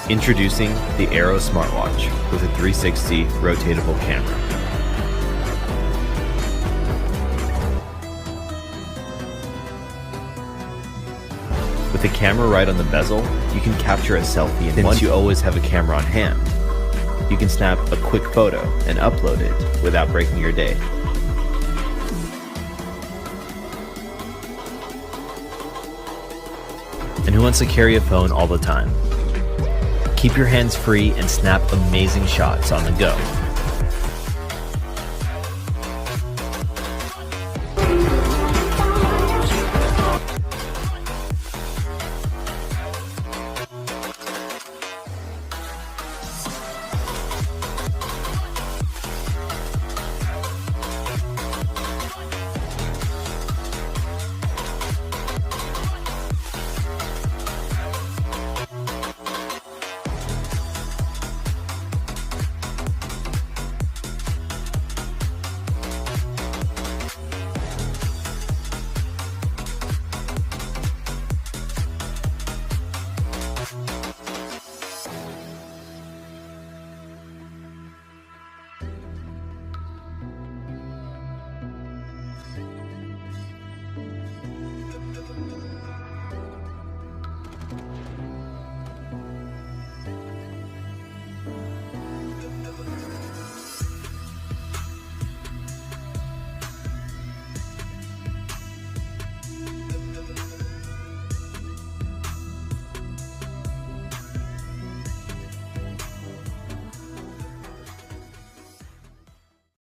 Introducing the Arrow smartwatch with a 360 rotatable camera. With the camera right on the bezel, you can capture a selfie, and once you always have a camera on hand, you can snap a quick photo and upload it without breaking your day. And who wants to carry a phone all the time? Keep your hands free and snap amazing shots on the go.